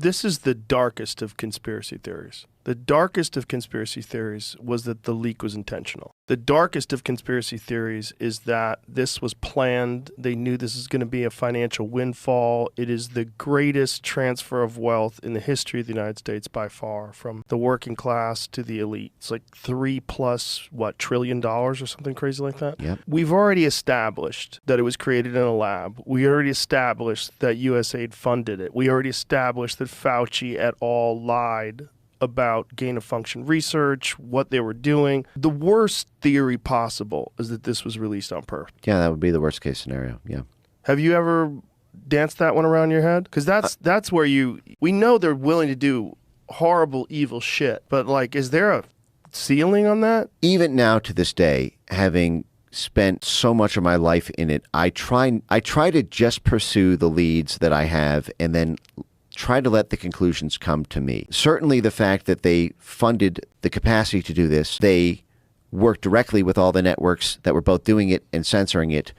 This is the darkest of conspiracy theories. The darkest of conspiracy theories was that the leak was intentional. The darkest of conspiracy theories is that this was planned. They knew this is going to be a financial windfall. It is the greatest transfer of wealth in the history of the United States by far, from the working class to the elite. It's like $3+ trillion or something crazy like that. Yep. We've already established that it was created in a lab. We already established that USAID funded it. We already established that Fauci et al. Lied about gain-of-function research, what they were doing. The worst theory possible is that this was released on purpose. Yeah, that would be the worst case scenario. Yeah. Have you ever danced that one around your head? Because that's where we know they're willing to do horrible, evil shit, but like, is there a ceiling on that? Even now to this day, having spent so much of my life in it, I try to just pursue the leads that I have and then try to let the conclusions come to me. Certainly the fact that they funded the capacity to do this, they worked directly with all the networks that were both doing it and censoring it,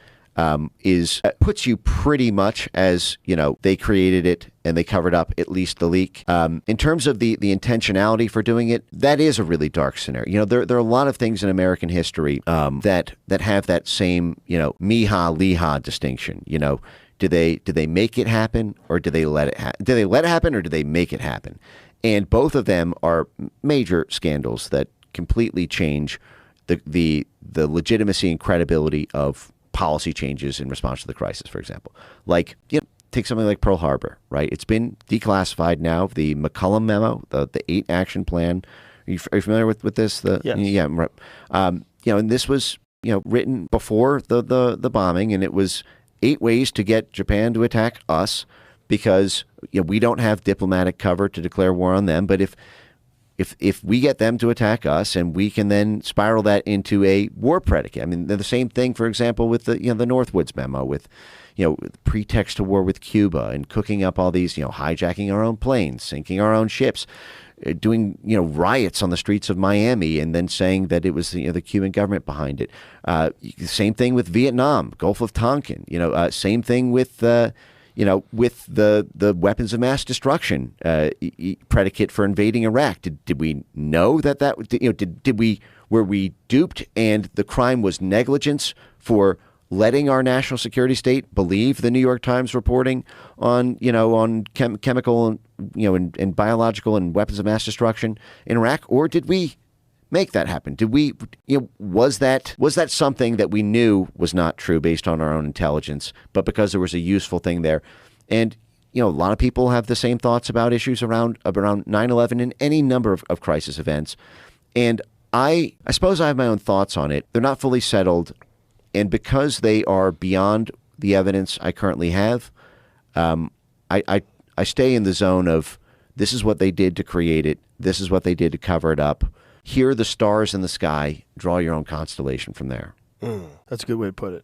puts you pretty much as, they created it and they covered up at least the leak. In terms of the intentionality for doing it, that is a really dark scenario. There are a lot of things in American history that have that same, Miha-Liha distinction, Did they make it happen, or did they let it happen? Did they let it happen, or did they make it happen? And both of them are major scandals that completely change the legitimacy and credibility of policy changes in response to the crisis. For example, take something like Pearl Harbor, right? It's been declassified now. The McCollum memo, the 8 action plan. Are you familiar with this? Yes. Yeah. Right. And this was written before the bombing, and it was 8 ways to get Japan to attack us, because we don't have diplomatic cover to declare war on them. But if we get them to attack us, and we can then spiral that into a war predicate. I mean, the same thing, for example, with the Northwoods memo, with pretext to war with Cuba, and cooking up all these hijacking our own planes, sinking our own ships, doing riots on the streets of Miami, and then saying that it was the Cuban government behind it. Same thing with Vietnam, Gulf of Tonkin. Same thing with the weapons of mass destruction predicate for invading Iraq. Did we know that were we duped, and the crime was negligence for letting our national security state believe the New York Times reporting on chemical and biological and weapons of mass destruction in Iraq? Or did we make that happen? Did we, was that something that we knew was not true based on our own intelligence, but because there was a useful thing there? And, a lot of people have the same thoughts about issues around 9/11 and any number of crisis events. And I suppose I have my own thoughts on it. They're not fully settled. And because they are beyond the evidence I currently have, I stay in the zone of, this is what they did to create it. This is what they did to cover it up. Here are the stars in the sky. Draw your own constellation from there. That's a good way to put it.